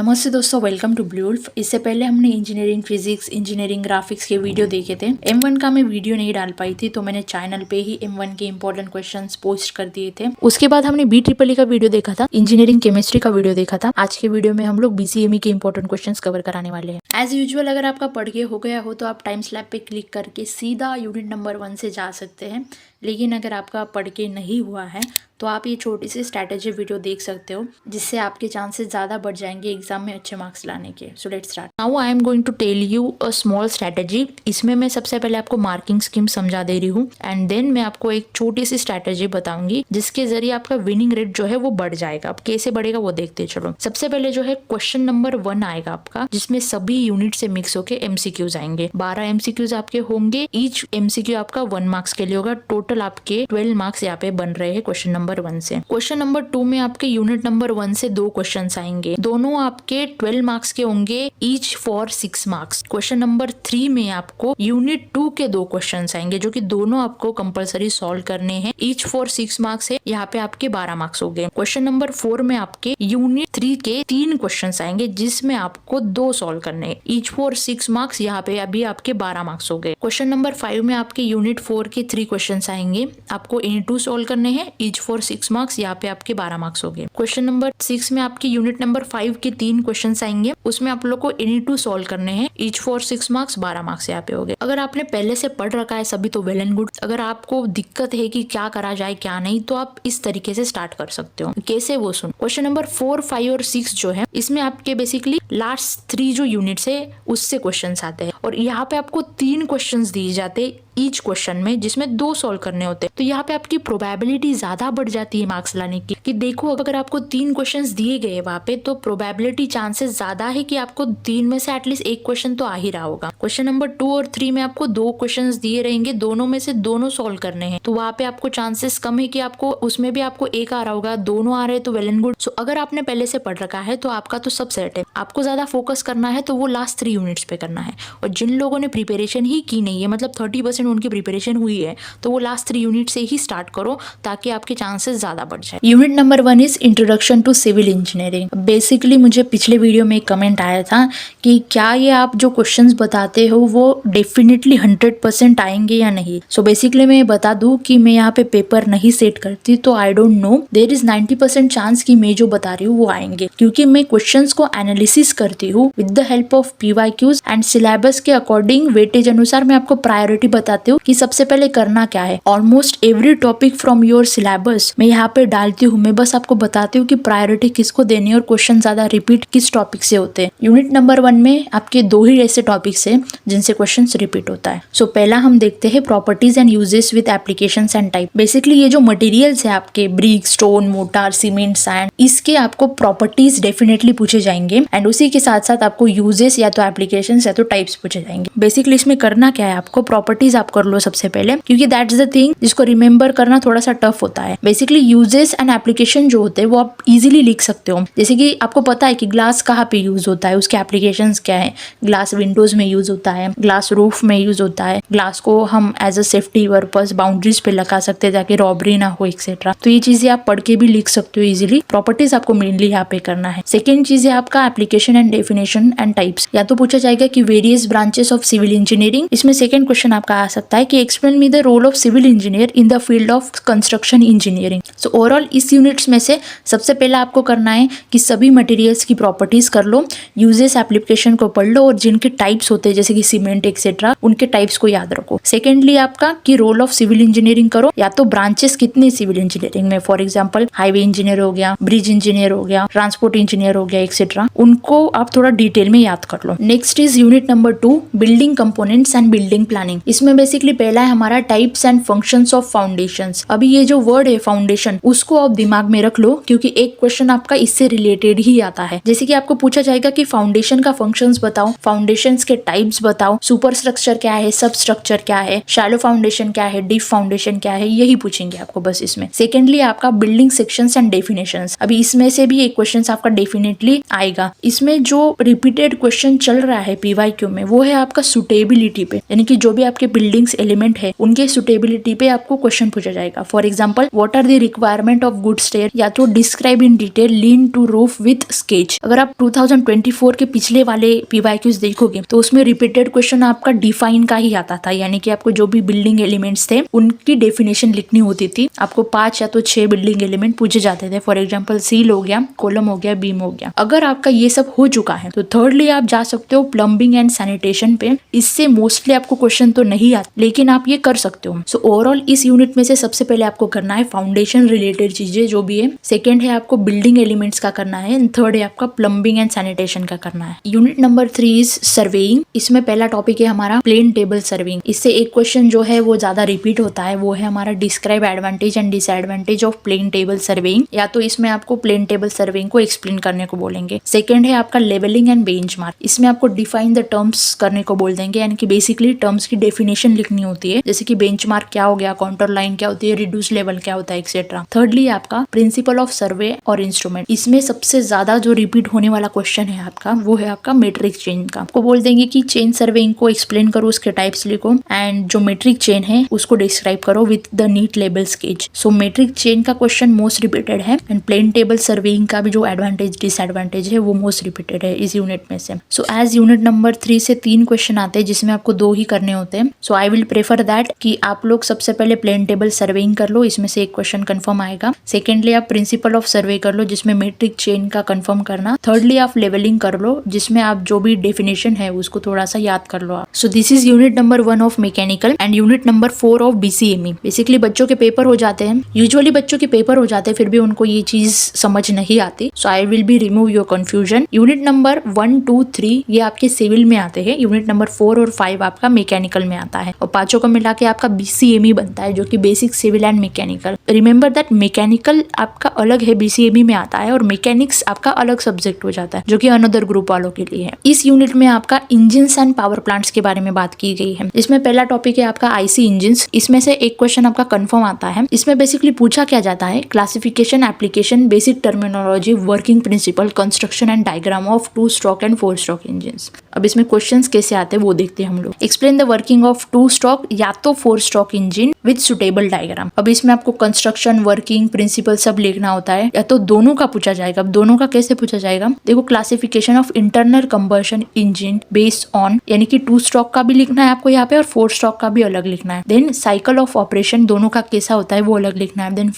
नमस्ते दोस्तों, welcome to blue wolf. इससे पहले हमने इंजीनियरिंग फिजिक्स, इंजीनियरिंग ग्राफिक्स के वीडियो देखे थे। M1 का मैं वीडियो नहीं डाल पाई थी तो मैंने चैनल पे ही M1 के इंपॉर्टेंट क्वेश्चंस पोस्ट कर दिए थे। उसके बाद हमने BEEE का वीडियो देखा था, इंजीनियरिंग केमिस्ट्री का वीडियो देखा था। आज के वीडियो में हम लोग BCME के इंपॉर्टेंट क्वेश्चंस कवर कराने वाले हैं। एज यूजुअल अगर आपका पढ़ के हो गया हो तो आप टाइम स्लैब पे क्लिक करके सीधा यूनिट नंबर 1 से जा सकते हैं। लेकिन अगर आपका पढ़ के नहीं हुआ है तो आप ये छोटी सी स्ट्रैटेजी वीडियो देख सकते हो, जिससे आपके चांसेस ज़्यादा बढ़ जाएंगे एग्जाम में अच्छे मार्क्स लाने के। So let's start. Now I am going to tell you a small strategy. इसमें मैं सबसे पहले आपको मार्किंग स्कीम समझा दे रही हूँ एंड देन मैं आपको एक छोटी सी स्ट्रैटेजी बताऊंगी जिसके जरिए आपका विनिंग रेट जो है वो बढ़ जाएगा। अब कैसे बढ़ेगा वो देखते चलो। सबसे पहले जो है क्वेश्चन नंबर 1 आएगा आपका, जिसमें सभी यूनिट से मिक्स होके MCQs आएंगे। 12 MCQs आपके होंगे। ईच MCQ आपका 1 मार्क्स के लिए होगा। टोटल आपके 12 मार्क्स यहाँ पे बन रहे हैं क्वेश्चन नंबर 1 से। क्वेश्चन नंबर 2 में आपके यूनिट नंबर 1 से 2 क्वेश्चंस आएंगे। दोनों आपके 12 मार्क्स के होंगे, each for 6 marks. Question number 3 में आपको यूनिट 2 के 2 क्वेश्चंस आएंगे जो कि दोनों आपको कंपलसरी सॉल्व करने हैं। ईच फॉर 6 मार्क्स है, यहाँ पे आपके 12 मार्क्स हो गए। क्वेश्चन नंबर 4 में आपके यूनिट 3 के 3 क्वेश्चंस आएंगे जिसमें आपको 2 सॉल्व करने हैं। ईच फॉर 6 मार्क्स, यहाँ पे अभी आपके 12 मार्क्स हो गए। क्वेश्चन नंबर 5 में आपके यूनिट 4 के 3 क्वेश्चंस आएंगे। आपको एनी 2 सॉल्व करने हैं। ईच फॉर 6 मार्क्स, यहाँ पे आपके 12 मार्क्स हो गए। क्वेश्चन नंबर 6 में आपके यूनिट नंबर 5 के 3 क्वेश्चंस आएंगे। उसमें आप लोग को एनी 2 सॉल्व करने हैं। ईच फॉर 6 मार्क्स, 12 मार्क्स यहाँ पे हो गए। अगर आपने पहले से पढ़ रखा है सभी तो वेल एंड गुड। अगर आपको दिक्कत है कि क्या करा जाए क्या नहीं, तो आप इस तरीके से स्टार्ट कर सकते हो। कैसे वो सुन। क्वेश्चन नंबर 4, 5 और 6 जो है इसमें आपके बेसिकली लास्ट 3 जो यूनिट्स है उससे क्वेश्चन आते हैं और यहाँ पे आपको 3 क्वेश्चन दिए जाते ईच क्वेश्चन में, जिसमें 2 सॉल्व करने होते हैं। तो यहाँ पे आपकी प्रोबेबिलिटी ज्यादा बढ़ जाती है मार्क्स लाने की। कि देखो अगर आपको 3 क्वेश्चंस दिए गए वहाँ पे तो प्रोबेबिलिटी चांसेस ज्यादा है कि आपको 3 में से एटलीस्ट 1 क्वेश्चन तो आ ही रहा होगा। क्वेश्चन नंबर 2 और 3 में आपको 2 क्वेश्चंस दिए रहेंगे, दोनों में से दोनों सॉल्व करने हैं। तो वहाँ पे आपको चांसेस कम है कि आपको उसमें भी आपको 1 आ रहा होगा। दोनों आ रहे हैं तो वेल एंड गुड। सो अगर आपने पहले से पढ़ रखा है तो आपका तो सब सेट है। आपको ज्यादा फोकस करना है तो वो लास्ट 3 यूनिट्स पे करना है। और जिन लोगों ने प्रिपरेशन ही की नहीं है, मतलब 30% उनकी प्रिपरेशन हुई है, तो वो लास्ट 3 यूनिट से ही स्टार्ट करो ताकि आपके चांसेस ज्यादा बढ़ जाए। Unit number 1 is introduction to civil engineering. Basically मुझे पिछले वीडियो में एक कमेंट आया था कि क्या ये आप जो क्वेश्चंस बताते हो वो डेफिनेटली 100% आएंगे या नहीं। सो बेसिकली मैं बता दूं कि मैं यहाँ पे पेपर नहीं सेट करती, तो I don't know. There is 90% chance कि मैं जो बता रही हूँ वो आएंगे, क्योंकि मैं क्वेश्चंस को एनालिसिस करती हूँ with the help of PYQs and syllabus के अकॉर्डिंग वेटेज अनुसार मैं आपको प्रायोरिटी बताती हूँ कि सबसे पहले करना क्या है। Almost every topic from your syllabus मैं यहाँ पे डालती हूँ। मैं बस आपको बताती हूँ कि प्रायोरिटी किसको देनी है और क्वेश्चन ज्यादा रिपीट किस टॉपिक से होते हैं। यूनिट नंबर 1 में आपके 2 ही ऐसे टॉपिक्स है जिनसे क्वेश्चन रिपीट होता है। सो पहला हम देखते हैं properties and uses with applications and type. Basically ये जो मटेरियल्स है आपके brick, stone, motor, cement, sand, इसके आपको प्रॉपर्टीज डेफिनेटली पूछे जाएंगे एंड उसी के साथ साथ आपको यूजेस या तो एप्लीकेशंस या तो टाइप्स पूछे जाएंगे। बेसिकली इसमें करना क्या है, आपको प्रॉपर्टीज आप कर लो सबसे पहले, क्योंकि दैट्स द थिंग जिसको रिमेम्बर करना थोड़ा सा टफ होता है। बेसिकली यूजेस एंड एप्लीकेशन जो होते हैं वो आप इजीली लिख सकते हो। जैसे कि आपको पता है कि ग्लास कहाँ पे यूज होता है, उसके एप्लीकेशंस क्या है। ग्लास विंडोज में यूज होता है, ग्लास रूफ में यूज होता है, ग्लास को हम as a safety purpose boundaries पे लगा सकते हैं ताकि रॉबरी ना हो एक्सेट्रा। तो ये चीजें आप पढ़ के भी लिख सकते हो इजीली। प्रॉपर्टीज आपको मेनली यहाँ पे करना है। सेकेंड चीज है आपका application and definition and types. या तो पूछा जाएगा कि various branches of civil engineering. इसमें सेकेंड क्वेश्चन आपका आ सकता है कि explain me the role of civil engineer in the field of construction engineering. So overall इस यूनिट्स में से सबसे पहले आपको करना है कि सभी मटेरियल्स की प्रॉपर्टीज कर लो, यूजेस एप्लीकेशन को पढ़ लो और जिनके टाइप्स होते हैं जैसे कि सीमेंट एक्सेट्रा उनके टाइप्स को याद रखो। सेकेंडली आपका कि रोल ऑफ सिविल इंजीनियरिंग करो, या तो ब्रांचेस कितने सिविल इंजीनियरिंग में, फॉर एग्जाम्पल हाईवे इंजीनियर हो गया, ब्रिज इंजीनियर हो गया, ट्रांसपोर्ट इंजीनियर हो गया एक्सेट्रा, उनको आप थोड़ा डिटेल में याद कर लो। Next is unit number 2 building components and building planning. इसमें बेसिकली पहला है हमारा types and functions of foundations. अभी ये जो वर्ड है फाउंडेशन, उसको आप दिमाग में रख लो क्योंकि एक क्वेश्चन आपका इससे रिलेटेड ही आता है। जैसे कि आपको पूछा जाएगा कि फाउंडेशन का फंक्शंस बताओ, फाउंडेशंस के टाइप्स बताओ, सुपर स्ट्रक्चर क्या है, सब स्ट्रक्चर क्या है, शैलो फाउंडेशन क्या है, डीप फाउंडेशन क्या है, यही पूछेंगे आपको बस इसमें। सेकेंडली आपका बिल्डिंग सेक्शंस एंड डेफिनेशंस। अभी इसमें से भी एक क्वेश्चन आपका डेफिनेटली आएगा। इसमें जो रिपीटेड क्वेश्चन चल रहा है PYQ में वो वो है आपका सुटेबिलिटी पे, यानी कि जो भी आपके बिल्डिंग्स एलिमेंट है उनके सुटेबिलिटी पे आपको क्वेश्चन पूछा जाएगा। For example, what are the requirement of good stair, या तो describe in detail lean to roof with sketch. अगर आप 2024 के पिछले वाले पीवाईक्यूज देखोगे तो उसमें रिपीटेड क्वेश्चन आपका डिफाइन का ही आता था, यानी कि आपको जो भी बिल्डिंग एलिमेंट्स थे उनकी डेफिनेशन लिखनी होती थी। आपको 5 या तो 6 बिल्डिंग एलिमेंट पूछे जाते थे। फॉर एग्जाम्पल, सील हो गया, कॉलम हो गया, बीम हो गया। अगर आपका ये सब हो चुका है तो थर्डली आप जा सकते हो प्लम्बिंग एंड सैनिटेशन पे। इससे मोस्टली आपको क्वेश्चन तो नहीं आते, लेकिन आप ये कर सकते हो। सो ओवरऑल इस यूनिट में से सबसे पहले आपको करना है फाउंडेशन रिलेटेड चीजें जो भी है, सेकंड है आपको बिल्डिंग एलिमेंट्स का करना है, एंड थर्ड है आपका प्लम्बिंग एंड सैनिटेशन का करना है। Unit number 3 is surveying. इसमें पहला टॉपिक है हमारा प्लेन टेबल सर्वेइंग। इससे एक क्वेश्चन जो है वो ज्यादा रिपीट होता है, वो है हमारा describe advantage and disadvantage of plane table surveying. या तो इसमें आपको प्लेन टेबल सर्वेइंग को एक्सप्लेन करने को बोलेंगे। सेकंड है आपका लेवलिंग एंड बेंचमार्क। इसमें आपको डिफाइन द टर्म्स करने को बोल देंगे, यानी कि बेसिकली टर्म्स की डेफिनेशन लिखनी होती है, जैसे कि बेंचमार्क क्या हो गया, काउंटर लाइन क्या होती है, रिड्यूस लेवल क्या होता है, एक्सेट्रा। थर्डली आपका प्रिंसिपल ऑफ सर्वे और इंस्ट्रूमेंट। इसमें सबसे ज्यादा जो रिपीट होने वाला क्वेश्चन है आपका वो है आपका मेट्रिक चेन का। आपको बोल देंगे कि चेन सर्वेइंग को एक्सप्लेन करो, उसके टाइप्स लिखो, एंड जो मेट्रिक चेन है उसको डिस्क्राइब करो with the neat label sketch. So metric chain का क्वेश्चन मोस्ट रिपीटेड है, एंड प्लेन टेबल सर्वेइंग का भी जो एडवांटेज डिसएडवांटेज है वो मोस्ट रिपीटेड है इस यूनिट में से। सो एज यूनिट नंबर 3 से 3 क्वेश्चन आते हैं जिसमें आपको 2 ही करने होते हैं। सो आई विल प्रेफर दैट कि आप लोग सबसे पहले प्लेन टेबल सर्वेइंग कर लो, इसमें से एक क्वेश्चन कंफर्म आएगा। सेकेंडली आप प्रिंसिपल ऑफ सर्वे कर लो, जिसमें मेट्रिक चेन का कंफर्म करना। थर्डली आप लेवलिंग कर लो, जिसमें आप जो भी डेफिनेशन है उसको थोड़ा सा याद कर लो आप। So this is unit number 1 of mechanical and unit number 4 of BCME। Basically बच्चों के पेपर हो जाते हैं, यूजुअली बच्चों के पेपर हो जाते हैं, फिर भी उनको ये चीज समझ नहीं आती। So I will be remove your confusion. Unit number 1, 2, 3 ये आपके सिविल में आते हैं, यूनिट नंबर 4 और 5 आपका मैकेनिकल में आता है, और पांचों को मिला के आपका BCME बनता है, जो कि basic civil and mechanical. Remember that mechanical आपका अलग है, BCME में आता है, और मैकेनिक्स आपका अलग सब्जेक्ट हो जाता है, जो कि अनदर ग्रुप वालों के लिए है। इस यूनिट में आपका इंजिन्स एंड पावर प्लांट्स के बारे में बात की गई है। इसमें पहला टॉपिक है आपका IC इंजिन्स। इसमें से एक क्वेश्चन आपका कंफर्म आता है। इसमें बेसिकली पूछा क्या जाता है, classification, application, basic terminology, working principle, construction and diagram of 2 stroke and 4 stroke engines. अब इसमें क्वेश्चंस कैसे आते हैं वो देखते हैं हम लोग। Explain the working of 2 stroke या तो 4 stroke engine with suitable diagram. अब इसमें आपको कंस्ट्रक्शन, वर्किंग प्रिंसिपल सब लिखना होता है, या तो दोनों का पूछा जाएगा। अब दोनों का कैसे पूछा जाएगा, देखो, classification of internal combustion engine based on, यानी कि 2 स्ट्रोक का भी लिखना है आपको यहाँ पे, और 4 स्ट्रोक का भी अलग लिखना है। देन साइकिल ऑफ ऑपरेशन दोनों का कैसा होता है वो अलग लिखना है। देन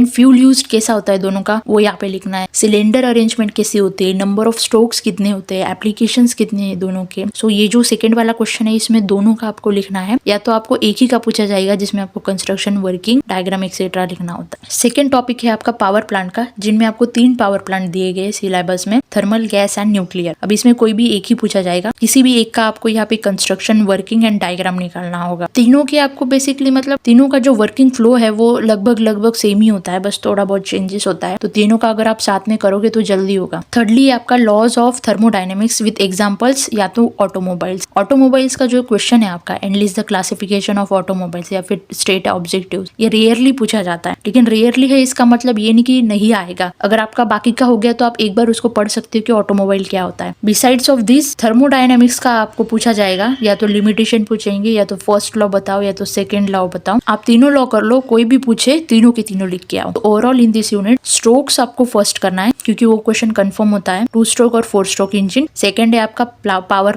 फ्यूल यूज्ड कैसा होता है दोनों का वो यहाँ पे लिखना है। सिलेंडर अरेंजमेंट कैसे होते हैं, नंबर ऑफ स्ट्रोक्स कितने होते हैं, एप्लीकेशंस कितने हैं दोनों के। सो ये जो सेकंड वाला क्वेश्चन है इसमें दोनों का आपको लिखना है, या तो आपको एक ही का पूछा जाएगा जिसमें आपको कंस्ट्रक्शन, वर्किंग, डायग्राम एक्सेट्रा लिखना होता है। सेकंड टॉपिक है आपका पावर प्लांट का, जिनमें आपको 3 पावर प्लांट दिए गए सिलेबस में, थर्मल, गैस एंड न्यूक्लियर। अब इसमें कोई भी एक ही पूछा जाएगा, किसी भी एक का आपको यहाँ पे कंस्ट्रक्शन, वर्किंग एंड डायग्राम निकालना होगा। तीनों के आपको बेसिकली मतलब तीनों का जो वर्किंग फ्लो है वो लगभग सेम ही होता है, बस थोड़ा बहुत चेंजेस होता है। तो तीनों का अगर आप साथ में करोगे तो जल्दी होगा। थर्डली आपका laws of thermodynamics with examples, या तो ऑटोमोबाइल्स का जो क्वेश्चन है आपका, enlist the classification of automobiles, या फिर स्टेट ऑब्जेक्टिव्स, ये रेयरली पूछा जाता है। लेकिन रेयरली है इसका मतलब ये नहीं कि नहीं आएगा। अगर आपका बाकी का हो गया तो आप एक बार उसको पढ़ सकते हो कि ऑटोमोबाइल क्या होता है। बिसाइड्स ऑफ दिस थर्मोडायनेमिक्स का आपको पूछा जाएगा, या तो लिमिटेशन पूछेंगे, या तो फर्स्ट लॉ बताओ, या तो सेकंड लॉ बताओ। आप तीनों लॉ कर लो, कोई भी पूछे तीनों के तीनों लिख के आओ। तो overall in this unit strokes आपको फर्स्ट करना है, क्योंकि वो क्वेश्चन कंफर्म होता है, 2 स्ट्रोक और 4 स्ट्रोक इंजन। सेकंड है आपका पावर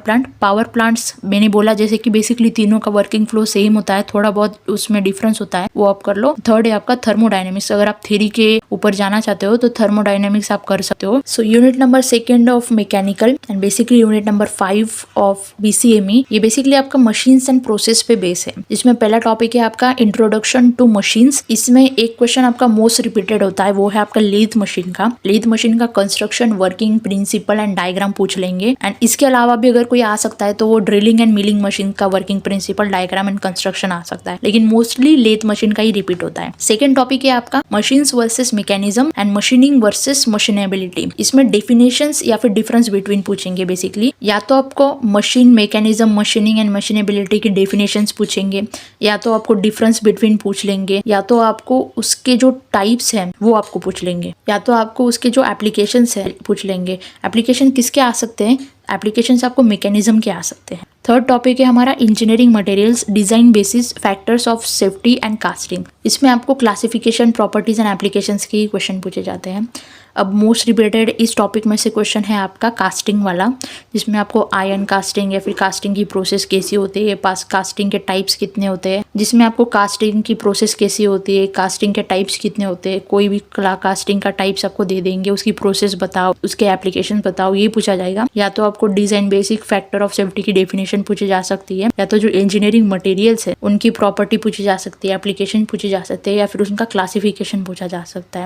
प्लांट्स मैंने बोला जैसे कि बेसिकली तीनों का वर्किंग फ्लो सेम होता है, थोड़ा बहुत उसमें डिफरेंस होता है, वो आप कर लो। थर्ड है आपका थर्मोडायनेमिक्स, अगर आप थ्योरी के ऊपर जाना चाहते हो तो थर्मोडायनेमिक्स आप कर सकते हो। So unit number 2 of mechanical and basically unit number 5 of BCME, ये बेसिकली आपका मशीन्स एंड प्रोसेस पे बेस है। इसमें पहला टॉपिक है आपका इंट्रोडक्शन टू मशीन्स। इसमें एक क्वेश्चन आपका मोस्ट रिपीटेड होता है, वो है आपका लेथ मशीन का। लेथ मशीन का construction, working principle and diagram पूछ लेंगे, एंड इसके अलावा भी अगर कोई आ सकता है तो वो ड्रिलिंग एंड मिलिंग मशीन का working principle, diagram and construction आ सकता है, लेकिन मोस्टली लेथ मशीन का ही रिपीट होता है। सेकंड टॉपिक है आपका machines versus mechanism and machining versus machinability. इसमें डेफिनेशंस या फिर डिफरेंस बिटवीन पूछेंगे बेसिकली, या तो आपको machine, mechanism, machining and machinability की डेफिनेशंस पूछेंगे, या तो आपको डिफरेंस बिटवीन पूछ लेंगे, या तो आपको उसके जो टाइप्स हैं वो आपको पूछ लेंगे, या तो आपको उसके जो एप्लीकेशंस है पूछ लेंगे। एप्लीकेशन किसके आ सकते हैं, एप्लीकेशन आपको मैकेनिज्म के आ सकते हैं। थर्ड टॉपिक है हमारा engineering materials, design basis, factors of safety and casting. इसमें आपको क्लासिफिकेशन, प्रॉपर्टीज एंड एप्लीकेशंस के क्वेश्चन पूछे जाते हैं। अब मोस्ट रिपीटेड इस टॉपिक में से क्वेश्चन है आपका कास्टिंग वाला, जिसमें आपको आयरन कास्टिंग या फिर कास्टिंग की प्रोसेस कैसी होती है, पास कास्टिंग के टाइप्स कितने होते हैं, जिसमें आपको कास्टिंग की प्रोसेस कैसी होती है, कास्टिंग के टाइप्स कितने होते हैं, कोई भी कास्टिंग का टाइप्स आपको दे देंगे, उसकी प्रोसेस बताओ, उसके एप्लीकेशन बताओ, ये पूछा जाएगा। या तो आपको design basic, factor of safety की डेफिनेशन पूछी जा सकती है, या तो जो इंजीनियरिंग मटेरियल्स है उनकी प्रॉपर्टी पूछी जा सकती है, एप्लीकेशन पूछी जा सकती है, या फिर उनका क्लासिफिकेशन पूछा जा सकता है।